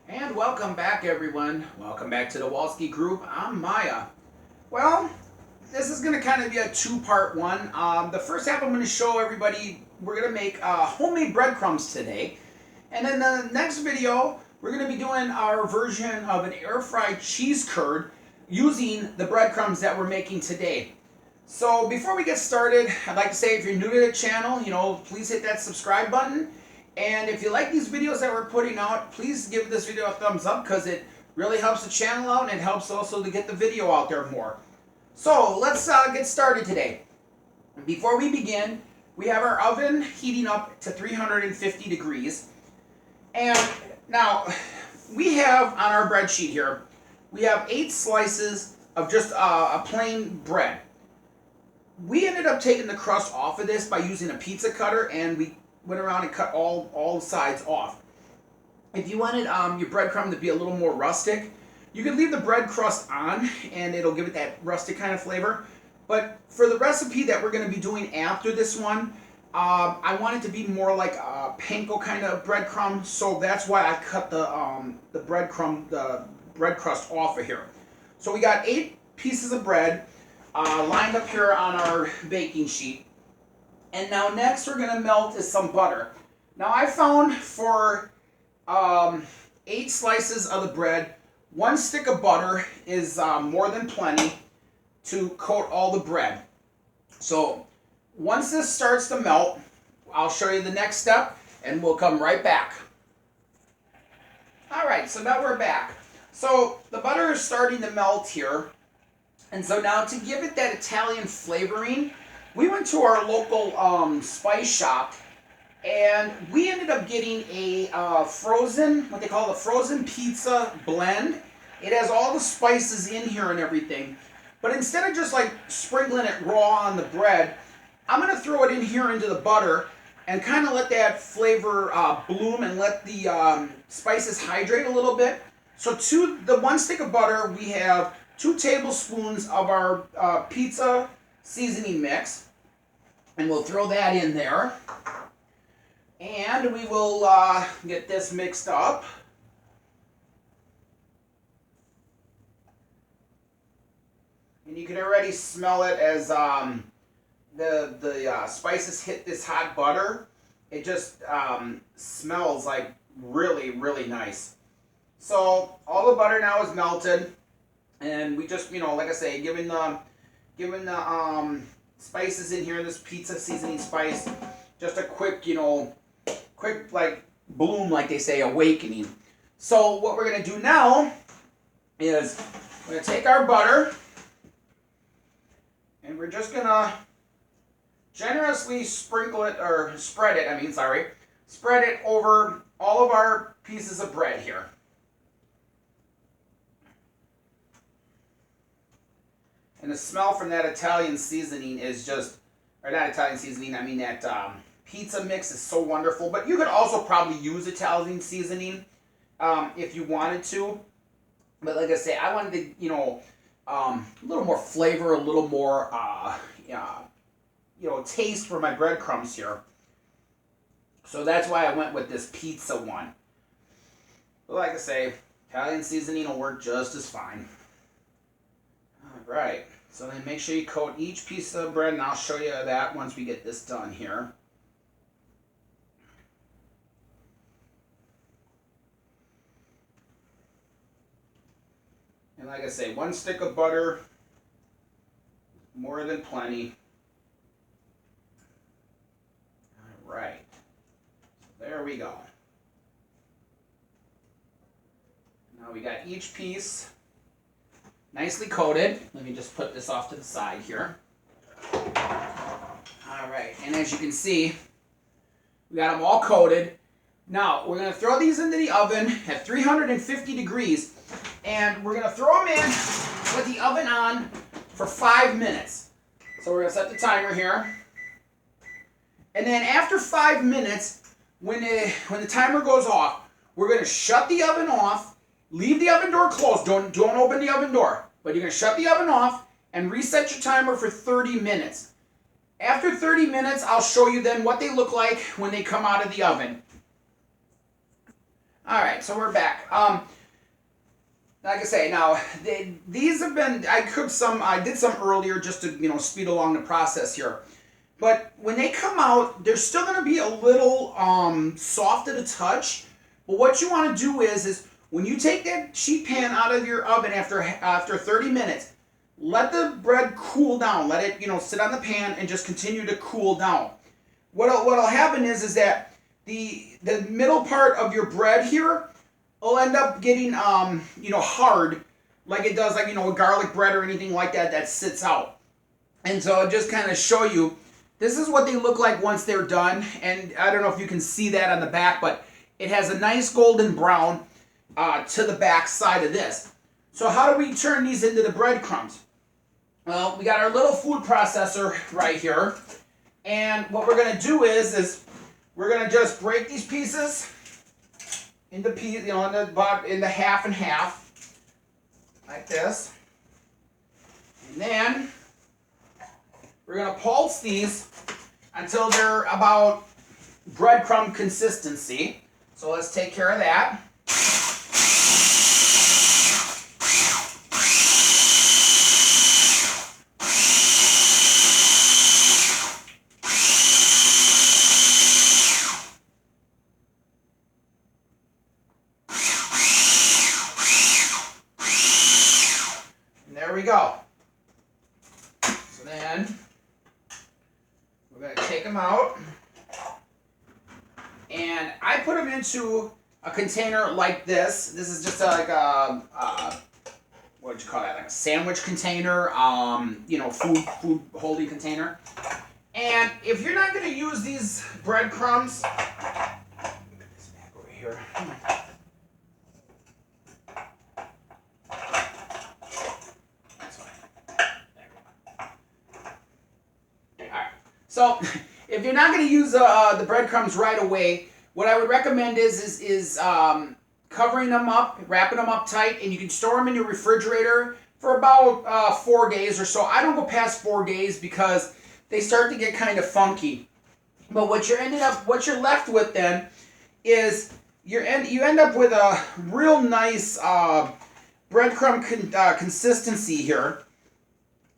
And welcome back, everyone. Welcome back to the Walski Group. I'm Maya. Well, this is going to kind of be a two-part one. The first half I'm going to show everybody we're going to make homemade breadcrumbs today. And then the next video, we're going to be doing our version of an air-fried cheese curd using the breadcrumbs that we're making today. So before we get started, I'd like to say if you're new to the channel, please hit that subscribe button. And if you like these videos that we're putting out, please give this video a thumbs up because it really helps the channel out and it helps also to get the video out there more. So let's get started today. Before we begin, we have our oven heating up to 350 degrees. And now we have on our bread sheet here, we have 8 slices of just a plain bread. We ended up taking the crust off of this by using a pizza cutter, and we went around and cut all sides off. If you wanted your breadcrumb to be a little more rustic, you could leave the bread crust on and it'll give it that rustic kind of flavor. But for the recipe that we're going to be doing after this one, I want it to be more like a panko kind of breadcrumb, so that's why I cut the bread crust off of here. So we got 8 pieces of bread lined up here on our baking sheet. And now next we're going to melt is some butter. Now I found for 8 slices of the bread, 1 stick of butter is more than plenty to coat all the bread. So once this starts to melt, I'll show you the next step and we'll come right back. Alright, so now we're back. So the butter is starting to melt here. And so now to give it that Italian flavoring, we went to our local spice shop, and we ended up getting a frozen, what they call the frozen pizza blend. It has all the spices in here and everything. But instead of just like sprinkling it raw on the bread, I'm going to throw it in here into the butter and kind of let that flavor bloom and let the spices hydrate a little bit. So to the 1 stick of butter, we have 2 tablespoons of our pizza seasoning mix, and we'll throw that in there, and we will get this mixed up. And you can already smell it as the spices hit this hot butter. It just smells like really nice. So all the butter now is melted, and we just, like I say, given the spices in here, this pizza seasoning spice, just a quick like bloom, like they say, awakening. So what we're going to do now is we're going to take our butter and we're just going to generously spread it over all of our pieces of bread here. And the smell from that Italian seasoning is just, or not Italian seasoning, I mean that pizza mix is so wonderful. But you could also probably use Italian seasoning if you wanted to. But like I say, I wanted to, a little more flavor, a little more, taste for my breadcrumbs here. So that's why I went with this pizza one. But like I say, Italian seasoning will work just as fine. Alright, so then make sure you coat each piece of bread, and I'll show you that once we get this done here. And like I say, 1 stick of butter, more than plenty. Alright, so there we go. Now we got each piece nicely coated. Let me just put this off to the side here. Alright, and as you can see, we got them all coated. Now, we're going to throw these into the oven at 350 degrees, and we're going to throw them in with the oven on for 5 minutes. So we're going to set the timer here. And then after 5 minutes, when the timer goes off, we're going to shut the oven off. Leave the oven door closed. Don't open the oven door. But you're going to shut the oven off and reset your timer for 30 minutes. After 30 minutes, I'll show you then what they look like when they come out of the oven. All right, so we're back. Like I say, now these have been. I cooked some. I did some earlier just to speed along the process here. But when they come out, they're still going to be a little soft at a touch. But what you want to do is when you take that sheet pan out of your oven after 30 minutes, let the bread cool down. Let it sit on the pan and just continue to cool down. What'll happen is that the middle part of your bread here will end up getting hard, like it does with garlic bread or anything like that sits out. And so I'll just kind of show you. This is what they look like once they're done. And I don't know if you can see that on the back, but it has a nice golden brown to the back side of this. So how do we turn these into the breadcrumbs? Well, we got our little food processor right here. And what we're going to do is we're going to just break these pieces into into half and half, like this. And then we're going to pulse these until they're about breadcrumb consistency. So let's take care of that. And there we go. So then we're going to take them out. And I put them into a container like this. This is just like a what would you call that? Like a sandwich container, food holding container. And if you're not going to use these breadcrumbs, let me put this back over here. That's fine. There we go. All right. So if you're not going to use the breadcrumbs right away, what I would recommend is covering them up, wrapping them up tight, and you can store them in your refrigerator for about 4 days or so. I don't go past 4 days because they start to get kind of funky. But what you're left with then is you end up with a real nice breadcrumb consistency here.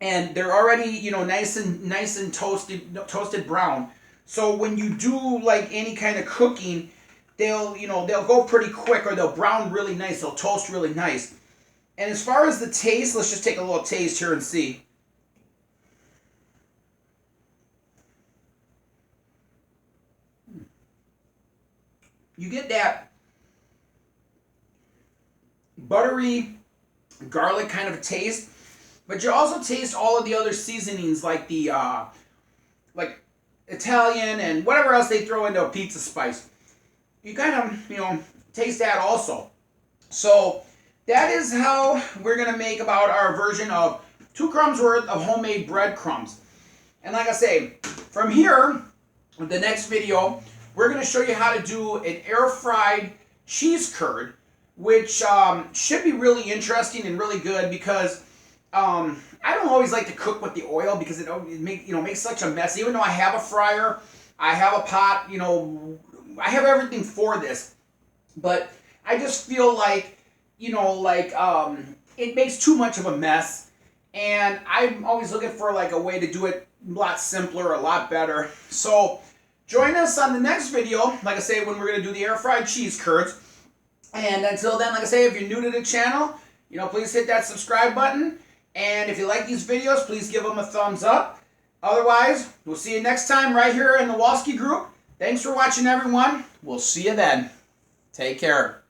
And they're already, nice and toasted brown. So when you do like any kind of cooking, they'll go pretty quick, or they'll brown really nice. They'll toast really nice. And as far as the taste, let's just take a little taste here and see. You get that buttery garlic kind of taste. But you also taste all of the other seasonings, like the like Italian and whatever else they throw into a pizza spice. You kind of taste that also. So that is how we're gonna make about our version of 2 crumbs worth of homemade breadcrumbs. And like I say, from here, the next video, we're gonna show you how to do an air fried cheese curd, which should be really interesting and really good because. I don't always like to cook with the oil because it makes such a mess. Even though I have a fryer, I have a pot, I have everything for this, but I just feel like, it makes too much of a mess, and I'm always looking for like a way to do it a lot simpler, a lot better. So join us on the next video, like I say, when we're going to do the air fried cheese curds. And until then, like I say, if you're new to the channel, please hit that subscribe button. And if you like these videos, please give them a thumbs up. Otherwise, we'll see you next time right here in the Walski Group. Thanks for watching, everyone. We'll see you then. Take care.